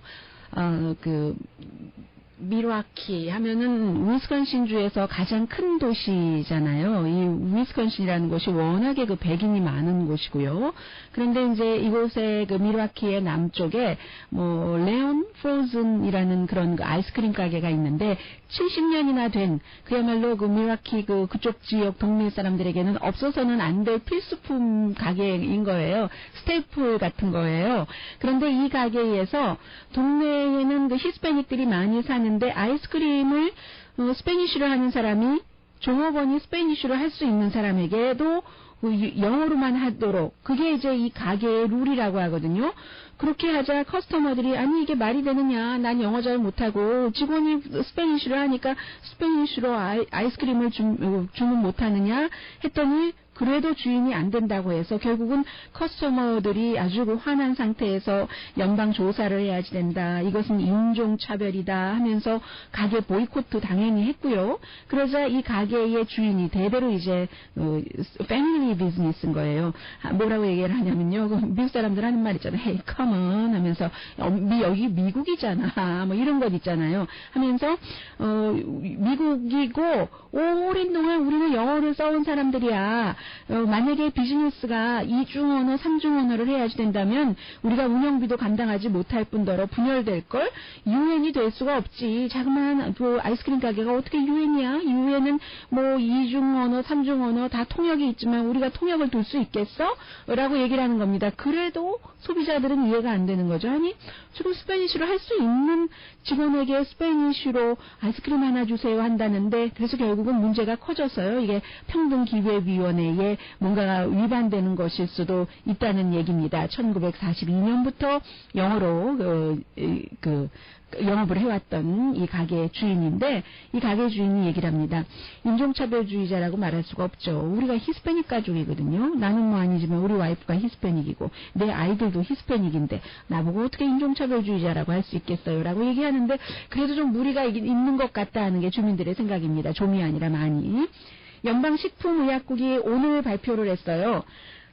밀워키 하면은 위스콘신주에서 가장 큰 도시잖아요. 이 위스콘신이라는 곳이 워낙에 그 백인이 많은 곳이고요. 그런데 이제 이곳의 그 밀워키의 남쪽에 뭐 레온 프로즌이라는 그런 그 아이스크림 가게가 있는데 70년이나 된 그야말로 그 밀워키 그쪽 지역 동네 사람들에게는 없어서는 안 될 필수품 가게인 거예요. 스테이플 같은 거예요. 그런데 이 가게에서 동네에는 그 히스패닉들이 많이 사는 근데 아이스크림을 스페니쉬로 하는 사람이 종업원이 스페니쉬로 할 수 있는 사람에게도 영어로만 하도록 그게 이제 이 가게의 룰이라고 하거든요. 그렇게 하자 커스터머들이 아니 이게 말이 되느냐 난 영어 잘 못하고 직원이 스페니쉬로 하니까 스페니쉬로 아이스크림을 주문 못하느냐 했더니 그래도 주인이 안 된다고 해서 결국은 커스터머들이 아주 화난 상태에서 연방 조사를 해야지 된다. 이것은 인종차별이다 하면서 가게 보이콧도 당연히 했고요. 그러자 이 가게의 주인이 대대로 이제 패밀리 비즈니스인 거예요. 뭐라고 얘기를 하냐면요. 미국 사람들 하는 말 있잖아요. Hey, come on 하면서 여기 미국이잖아. 뭐 이런 것 있잖아요. 하면서 미국이고 오랜 동안 우리는 영어를 써온 사람들이야. 만약에 비즈니스가 2중 언어, 3중 언어를 해야지 된다면 우리가 운영비도 감당하지 못할 뿐더러 분열될걸? 유엔이 될 수가 없지. 자그마한 아이스크림 가게가 어떻게 유엔이야? 유엔은 뭐 2중 언어, 3중 언어 다 통역이 있지만 우리가 통역을 둘 수 있겠어? 라고 얘기를 하는 겁니다. 그래도 소비자들은 이해가 안 되는 거죠. 아니 지금 스페니쉬로 할 수 있는 직원에게 스페니쉬로 아이스크림 하나 주세요 한다는데 그래서 결국은 문제가 커져서요. 이게 평등기회위원회에 뭔가가 위반되는 것일 수도 있다는 얘기입니다. 1942년부터 영어로 영업을 해왔던 이 가게 주인인데 이 가게 주인이 얘기를 합니다. 인종차별주의자라고 말할 수가 없죠. 우리가 히스패닉 가족이거든요. 나는 뭐 아니지만 우리 와이프가 히스패닉이고 내 아이들도 히스패닉인데 나보고 어떻게 인종차별주의자라고 할 수 있겠어요? 라고 얘기하는데 그래도 좀 무리가 있는 것 같다 하는 게 주민들의 생각입니다. 좀이 아니라 많이. 연방식품의약국이 오늘 발표를 했어요.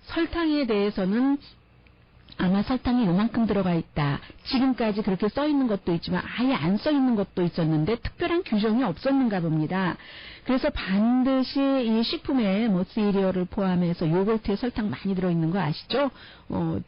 설탕에 대해서는 아마 설탕이 요만큼 들어가 있다. 지금까지 그렇게 써 있는 것도 있지만 아예 안 써 있는 것도 있었는데 특별한 규정이 없었는가 봅니다. 그래서 반드시 이 식품에 뭐 시리얼을 포함해서 요거트에 설탕 많이 들어있는 거 아시죠?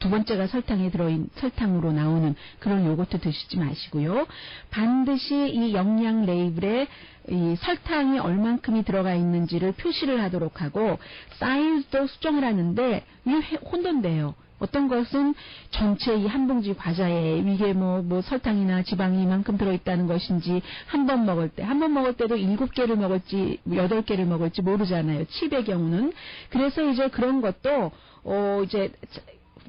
두 번째가 설탕으로 나오는 그런 요거트 드시지 마시고요. 반드시 이 영양 레이블에 이 설탕이 얼만큼이 들어가 있는지를 표시를 하도록 하고 사이즈도 수정을 하는데 이게 혼돈돼요. 어떤 것은 전체 이 한 봉지 과자에 이게 뭐 설탕이나 지방이 이만큼 들어있다는 것인지 한 번 먹을 때도 7개를 먹을지 8개를 먹을지 모르잖아요. 칩의 경우는. 그래서 이제 그런 것도 이제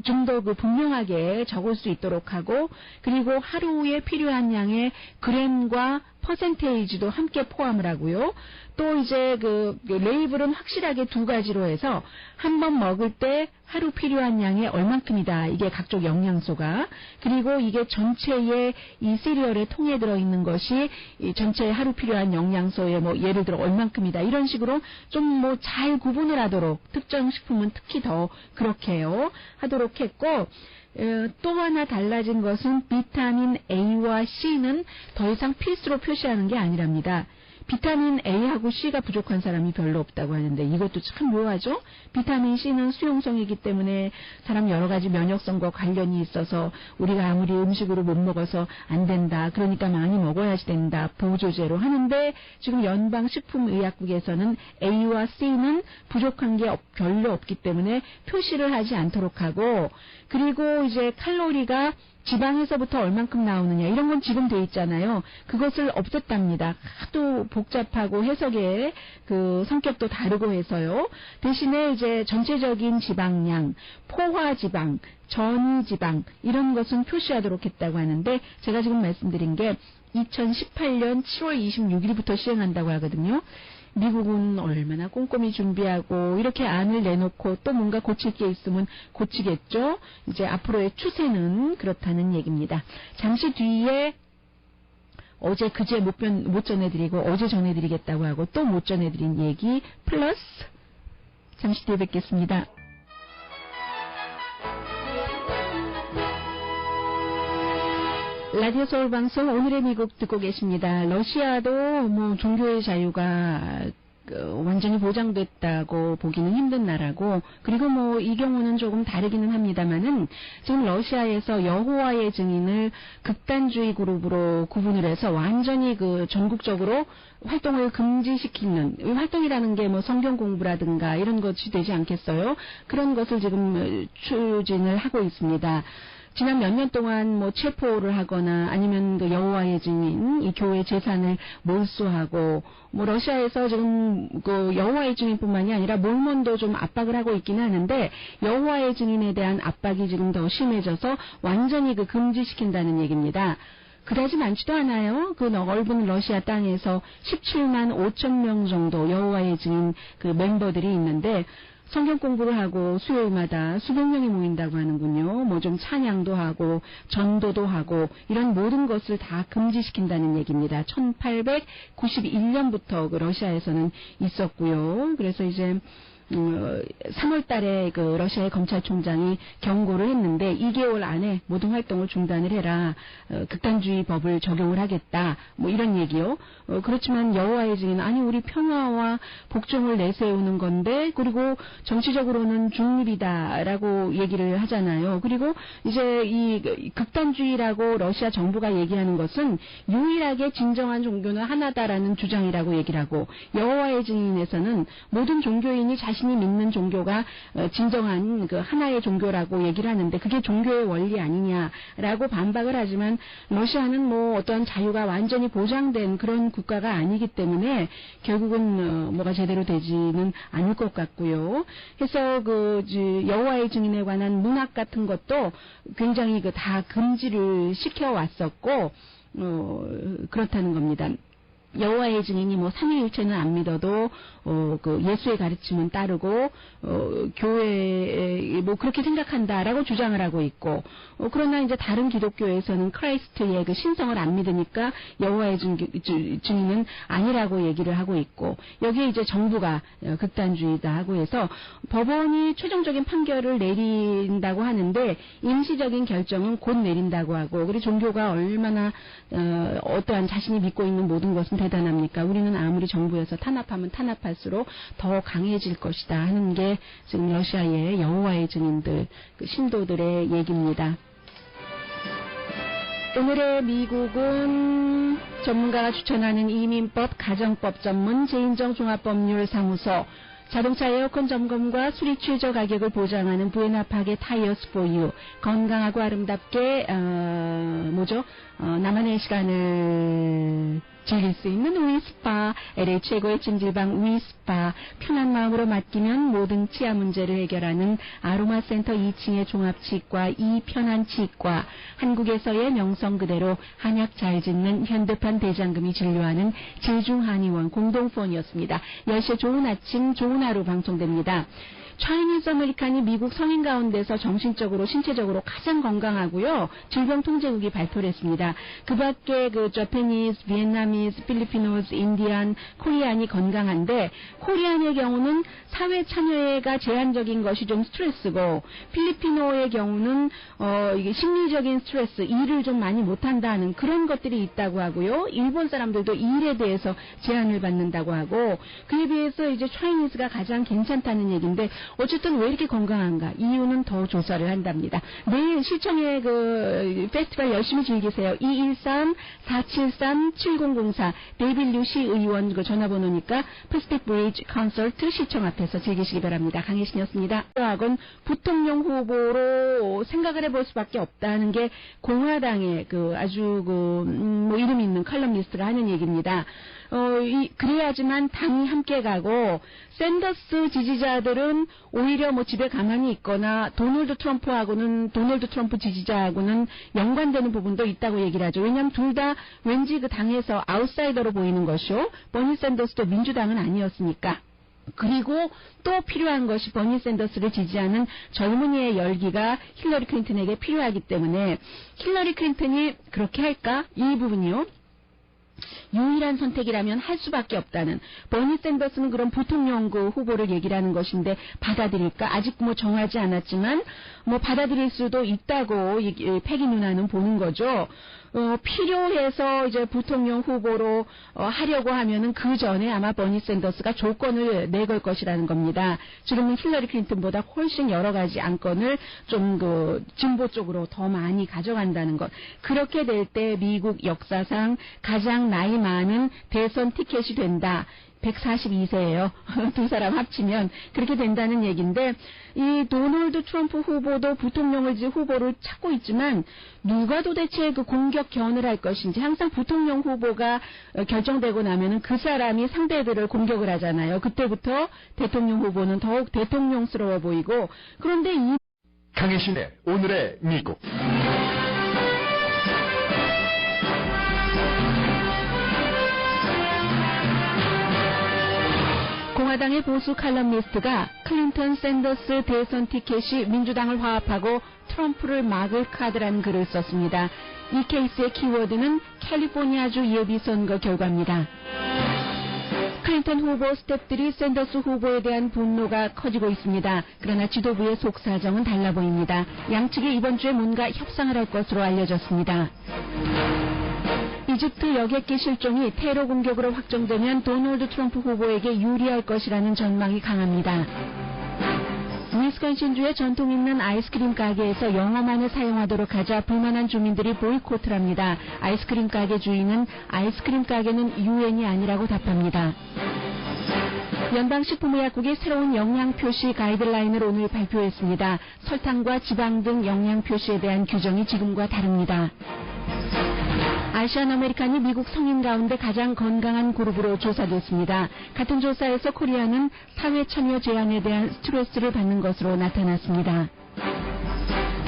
좀 더 분명하게 적을 수 있도록 하고 그리고 하루에 필요한 양의 그램과 퍼센테이지도 함께 포함을 하고요. 또 이제 레이블은 확실하게 두 가지로 해서 한 번 먹을 때 하루 필요한 양의 얼만큼이다. 이게 각종 영양소가. 그리고 이게 전체의 이 시리얼에 통에 들어있는 것이 이 전체의 하루 필요한 영양소의 뭐 예를 들어 얼만큼이다. 이런 식으로 좀 잘 구분을 하도록 특정 식품은 특히 더 그렇게요. 하도록 했고 또 하나 달라진 것은 비타민 A와 C는 더 이상 필수로 표시하는 게 아니랍니다. 비타민 A하고 C가 부족한 사람이 별로 없다고 하는데 이것도 참 묘하죠? 비타민 C는 수용성이기 때문에 사람 여러 가지 면역성과 관련이 있어서 우리가 아무리 음식으로 못 먹어서 안 된다. 그러니까 많이 먹어야지 된다. 보조제로 하는데 지금 연방식품의약국에서는 A와 C는 부족한 게 별로 없기 때문에 표시를 하지 않도록 하고 그리고 이제 칼로리가 지방에서부터 얼만큼 나오느냐 이런 건 지금 돼 있잖아요. 그것을 없앴답니다. 하도 복잡하고 해석의 성격도 다르고 해서요. 대신에 이제 전체적인 지방량, 포화지방, 전이지방 이런 것은 표시하도록 했다고 하는데 제가 지금 말씀드린 게 2018년 7월 26일부터 시행한다고 하거든요. 미국은 얼마나 꼼꼼히 준비하고 이렇게 안을 내놓고 또 뭔가 고칠 게 있으면 고치겠죠. 이제 앞으로의 추세는 그렇다는 얘기입니다. 잠시 뒤에 어제 그제 못 전해드리고 어제 전해드리겠다고 하고 또 못 전해드린 얘기 플러스 잠시 뒤에 뵙겠습니다. 라디오 서울 방송 오늘의 미국 듣고 계십니다. 러시아도 종교의 자유가 완전히 보장됐다고 보기는 힘든 나라고 그리고 이 경우는 조금 다르기는 합니다만은 지금 러시아에서 여호와의 증인을 극단주의 그룹으로 구분을 해서 완전히 전국적으로 활동을 금지시키는 활동이라는 게 성경 공부라든가 이런 것이 되지 않겠어요? 그런 것을 지금 추진을 하고 있습니다. 지난 몇 년 동안 체포를 하거나 아니면 여호와의 증인, 이 교회 재산을 몰수하고 러시아에서 지금 여호와의 증인뿐만이 아니라 몰몬도 좀 압박을 하고 있기는 하는데 여호와의 증인에 대한 압박이 지금 더 심해져서 완전히 금지시킨다는 얘기입니다. 그다지 많지도 않아요. 넓은 러시아 땅에서 17만 5천 명 정도 여호와의 증인 멤버들이 있는데 성경 공부를 하고 수요일마다 수백 명이 모인다고 하는군요. 뭐 좀 찬양도 하고 전도도 하고 이런 모든 것을 다 금지시킨다는 얘기입니다. 1891년부터 그 러시아에서는 있었고요. 그래서 이제 3월 달에 그 러시아의 검찰총장이 경고를 했는데 2개월 안에 모든 활동을 중단을 해라. 극단주의 법을 적용을 하겠다. 뭐 이런 얘기요. 그렇지만 여호와의 증인 아니 우리 평화와 복종을 내세우는 건데 그리고 정치적으로는 중립이다라고 얘기를 하잖아요. 그리고 이제 이 극단주의라고 러시아 정부가 얘기하는 것은 유일하게 진정한 종교는 하나다라는 주장이라고 얘기를 하고 여호와의 증인에서는 모든 종교인이 자신이 믿는 종교가 진정한 그 하나의 종교라고 얘기를 하는데 그게 종교의 원리 아니냐라고 반박을 하지만 러시아는 뭐 어떤 자유가 완전히 보장된 그런 국가가 아니기 때문에 결국은 뭐가 제대로 되지는 않을 것 같고요. 그래서 그 여호와의 증인에 관한 문학 같은 것도 굉장히 그 다 금지를 시켜 왔었고 그렇다는 겁니다. 여호와의 증인이 뭐 삼위일체는 안 믿어도 그 예수의 가르침은 따르고 교회 뭐 그렇게 생각한다라고 주장을 하고 있고 그러나 이제 다른 기독교에서는 크라이스트의 그 신성을 안 믿으니까 여호와의 증인은 아니라고 얘기를 하고 있고 여기에 이제 정부가 극단주의다 하고 해서 법원이 최종적인 판결을 내린다고 하는데 임시적인 결정은 곧 내린다고 하고 그리고 종교가 얼마나 어떠한 자신이 믿고 있는 모든 것은 대단합니까? 우리는 아무리 정부에서 탄압하면 탄압할수록 더 강해질 것이다 하는 게 지금 러시아의 여호와의 증인들, 그 신도들의 얘기입니다. 오늘의 미국은 전문가가 추천하는 이민법, 가정법 전문 제인정 종합법률사무소 자동차 에어컨 점검과 수리 최저 가격을 보장하는 부에나파게 타이어스 포유 건강하고 아름답게 나만의 시간을 즐길 수 있는 위스파 LA 최고의 찜질방 위스파 편한 마음으로 맡기면 모든 치아 문제를 해결하는 아로마센터 2층의 종합치과 이편한치과 한국에서의 명성 그대로 한약 잘 짓는 현대판 대장금이 진료하는 제중한의원 공동후원이었습니다. 10시에 좋은 아침 좋은 하루 방송됩니다. 차이니즈 아메리칸이 미국 성인 가운데서 정신적으로 신체적으로 가장 건강하고요. 질병통제국이 발표를 했습니다. 그 밖에 그 저페니즈, 비엔나미즈, 필리피노즈, 인디안, 코리안이 건강한데 코리안의 경우는 사회 참여가 제한적인 것이 좀 스트레스고 필리피노의 경우는 이게 심리적인 스트레스, 일을 좀 많이 못한다는 그런 것들이 있다고 하고요. 일본 사람들도 일에 대해서 제한을 받는다고 하고 그에 비해서 이제 차이니즈가 가장 괜찮다는 얘기인데 어쨌든 왜 이렇게 건강한가? 이유는 더 조사를 한답니다. 내일 시청의 그 페스티벌 열심히 즐기세요. 213-473-7004 데이빌 류시 의원 그 전화번호니까 퍼스펙 브리지 콘서트 시청 앞에서 즐기시기 바랍니다. 강혜신이었습니다. 학은 부통령 후보로 생각을 해볼 수밖에 없다는 게 공화당의 그 아주 뭐 이름 있는 칼럼니스트가 하는 얘기입니다. 그래야지만 당이 함께 가고 샌더스 지지자들은 오히려 뭐 집에 가만히 있거나 도널드 트럼프 지지자하고는 연관되는 부분도 있다고 얘기를 하죠. 왜냐하면 둘 다 왠지 그 당에서 아웃사이더로 보이는 것이요. 버니 샌더스도 민주당은 아니었으니까. 그리고 또 필요한 것이 버니 샌더스를 지지하는 젊은이의 열기가 힐러리 클린턴에게 필요하기 때문에 힐러리 클린턴이 그렇게 할까? 이 부분이요. 유일한 선택이라면 할 수밖에 없다는 버니 샌더스는 그런 부통령 그 후보를 얘기를 하는 것인데 받아들일까? 아직 뭐 정하지 않았지만 뭐 받아들일 수도 있다고 패기 누나는 보는 거죠. 필요해서 이제 부통령 후보로 하려고 하면은 그 전에 아마 버니 샌더스가 조건을 내걸 것이라는 겁니다. 지금은 힐러리 클린턴보다 훨씬 여러 가지 안건을 좀 그 진보 쪽으로 더 많이 가져간다는 것. 그렇게 될 때 미국 역사상 가장 나이 많은 대선 티켓이 된다. 142세예요. 두 사람 합치면 그렇게 된다는 얘기인데 이 도널드 트럼프 후보도 부통령을 후보를 찾고 있지만 누가 도대체 그 공격 견을 할 것인지 항상 부통령 후보가 결정되고 나면은 그 사람이 상대들을 공격을 하잖아요. 그때부터 대통령 후보는 더욱 대통령스러워 보이고 그런데 이 강혜신의 오늘의 미국. 공화당의 보수 칼럼니스트가 클린턴 샌더스 대선 티켓이 민주당을 화합하고 트럼프를 막을 카드라는 글을 썼습니다. 이 케이스의 키워드는 캘리포니아주 예비선거 결과입니다. 클린턴 후보 스태프들이 샌더스 후보에 대한 분노가 커지고 있습니다. 그러나 지도부의 속사정은 달라 보입니다. 양측이 이번 주에 뭔가 협상을 할 것으로 알려졌습니다. 이집트 여객기 실종이 테러 공격으로 확정되면 도널드 트럼프 후보에게 유리할 것이라는 전망이 강합니다. 위스콘신주의 전통 있는 아이스크림 가게에서 영어만을 사용하도록 하자 불만한 주민들이 보이콧을 합니다. 아이스크림 가게 주인은 아이스크림 가게는 유엔이 아니라고 답합니다. 연방식품의약국이 새로운 영양표시 가이드라인을 오늘 발표했습니다. 설탕과 지방 등 영양표시에 대한 규정이 지금과 다릅니다. 아시안 아메리칸이 미국 성인 가운데 가장 건강한 그룹으로 조사됐습니다. 같은 조사에서 코리아는 사회 참여 제한에 대한 스트레스를 받는 것으로 나타났습니다.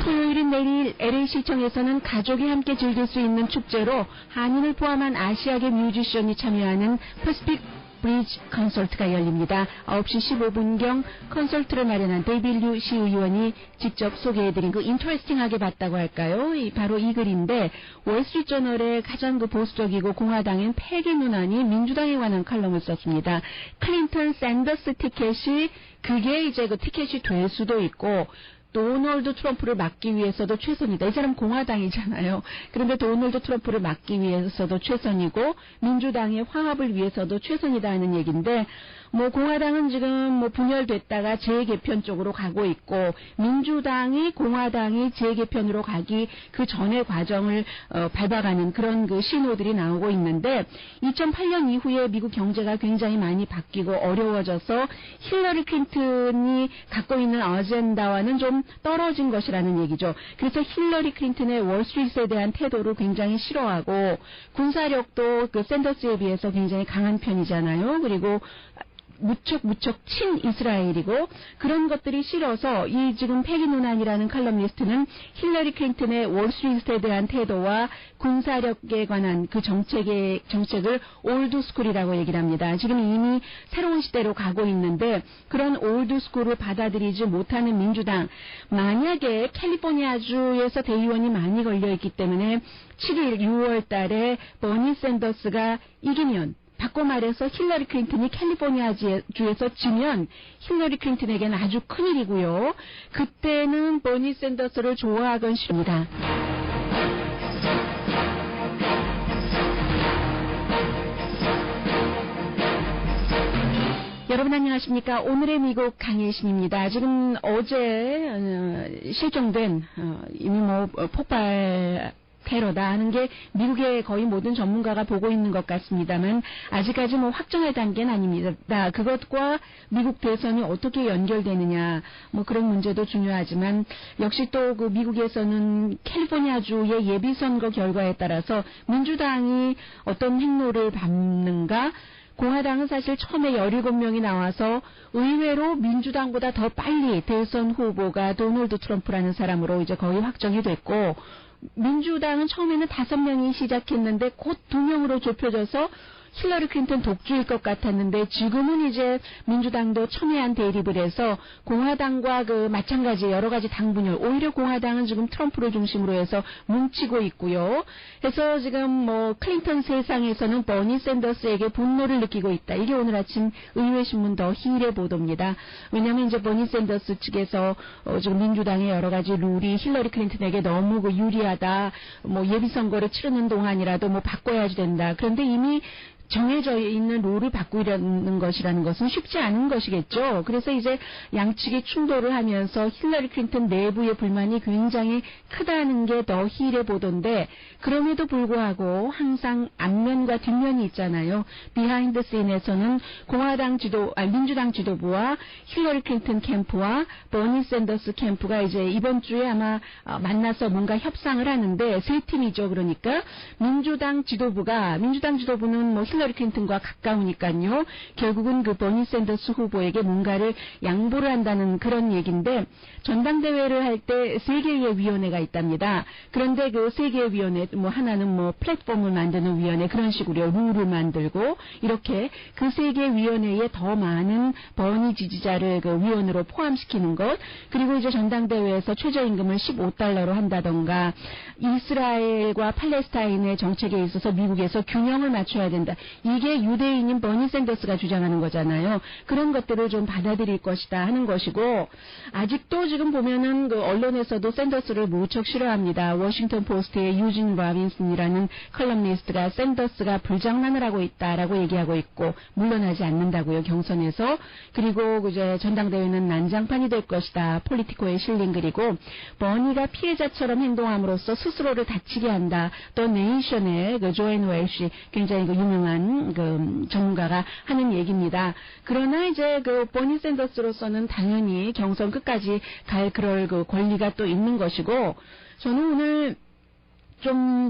토요일인 내일 LA시청에서는 가족이 함께 즐길 수 있는 축제로 한인을 포함한 아시아계 뮤지션이 참여하는 퍼시픽 브리지 콘서트가 열립니다. 9시 15분경 콘서트를 마련한 데이빌 시의원이 직접 소개해드린 그 인터레스팅하게 봤다고 할까요? 바로 이 글인데 월스트리트저널의 가장 그 보수적이고 공화당인 패기 누난이 민주당에 관한 칼럼을 썼습니다. 클린턴 샌더스 티켓이 그게 이제 그 티켓이 될 수도 있고 도널드 트럼프를 막기 위해서도 최선이다. 이 사람 공화당이잖아요. 그런데 도널드 트럼프를 막기 위해서도 최선이고 민주당의 화합을 위해서도 최선이다 하는 얘기인데 공화당은 지금 분열됐다가 재개편 쪽으로 가고 있고 민주당이 공화당이 재개편으로 가기 그 전의 과정을 밟아가는 그런 그 신호들이 나오고 있는데 2008년 이후에 미국 경제가 굉장히 많이 바뀌고 어려워져서 힐러리 클린턴이 갖고 있는 어젠다와는 좀 떨어진 것이라는 얘기죠. 그래서 힐러리 클린턴의 월스트리트에 대한 태도를 굉장히 싫어하고 군사력도 그 샌더스에 비해서 굉장히 강한 편이잖아요. 그리고 무척 친이스라엘이고 그런 것들이 싫어서 이 지금 패기 누난이라는 칼럼니스트는 힐러리 클린턴의 월스트리트에 대한 태도와 군사력에 관한 그 정책을 올드스쿨이라고 얘기를 합니다. 지금 이미 새로운 시대로 가고 있는데 그런 올드스쿨을 받아들이지 못하는 민주당 만약에 캘리포니아주에서 대의원이 많이 걸려있기 때문에 7일 6월 달에 버니 샌더스가 이기면 바꿔 말해서 힐러리 클린턴이 캘리포니아주에서 지면 힐러리 클린턴에게는 아주 큰일이고요. 그때는 버니 샌더스를 좋아하건 싫습니다. 여러분 안녕하십니까. 오늘의 미국 강혜신입니다. 지금 어제 실종된 이미 폭발 테러다 하는 게 미국의 거의 모든 전문가가 보고 있는 것 같습니다만 아직까지 확정의 단계는 아닙니다. 그것과 미국 대선이 어떻게 연결되느냐 그런 문제도 중요하지만 역시 또 그 미국에서는 캘리포니아주의 예비선거 결과에 따라서 민주당이 어떤 행로를 밟는가 공화당은 사실 처음에 17명이 나와서 의외로 민주당보다 더 빨리 대선 후보가 도널드 트럼프라는 사람으로 이제 거의 확정이 됐고 민주당은 처음에는 5명이 시작했는데 곧 2명으로 좁혀져서 힐러리 클린턴 독주일 것 같았는데 지금은 이제 민주당도 첨예한 대립을 해서 공화당과 그 마찬가지 여러 가지 당 분열 오히려 공화당은 지금 트럼프를 중심으로 해서 뭉치고 있고요. 그래서 지금 클린턴 세상에서는 버니 샌더스에게 분노를 느끼고 있다. 이게 오늘 아침 의회신문 더 힐의 보도입니다. 왜냐하면 이제 버니 샌더스 측에서 지금 민주당의 여러 가지 룰이 힐러리 클린턴에게 너무 유리하다. 예비선거를 치르는 동안이라도 바꿔야지 된다. 그런데 이미 정해져 있는 룰을 바꾸려는 것이라는 것은 쉽지 않은 것이겠죠. 그래서 이제 양측이 충돌을 하면서 힐러리 클린턴 내부의 불만이 굉장히 크다는 게 더 힐의 보도인데 그럼에도 불구하고 항상 앞면과 뒷면이 있잖아요. 비하인드 씬에서는 민주당 지도부와 힐러리 클린턴 캠프와 버니 샌더스 캠프가 이제 이번 주에 아마 만나서 뭔가 협상을 하는데 세 팀이죠. 그러니까 민주당 지도부는 힐러리 클린턴과 가까우니까요. 결국은 그 버니 샌더스 후보에게 뭔가를 양보를 한다는 그런 얘기인데 전당대회를 할 때 3개의 위원회가 있답니다. 그런데 그 3개의 위원회 뭐 하나는 뭐 플랫폼을 만드는 위원회 그런 식으로 룰을 만들고 이렇게 그 3개 위원회에 더 많은 버니 지지자를 그 위원으로 포함시키는 것 그리고 이제 전당대회에서 최저임금을 15달러로 한다던가 이스라엘과 팔레스타인의 정책에 있어서 미국에서 균형을 맞춰야 된다. 이게 유대인인 버니 샌더스가 주장하는 거잖아요. 그런 것들을 좀 받아들일 것이다 하는 것이고 아직도 지금 보면은 그 언론에서도 샌더스를 무척 싫어합니다. 워싱턴 포스트의 유진 라빈슨이라는 컬럼니스트가 샌더스가 불장난을 하고 있다라고 얘기하고 있고 물러나지 않는다고요. 경선에서. 그리고 이제 전당대회는 난장판이 될 것이다. 폴리티코에 실린 글이고 버니가 피해자처럼 행동함으로써 스스로를 다치게 한다. 또 네이션의 그 조앤 웰시 굉장히 그 유명한 그 전문가가 하는 얘기입니다. 그러나 이제 그 버니 샌더스로서는 당연히 경선 끝까지 갈 그럴 그 권리가 또 있는 것이고 저는 오늘 좀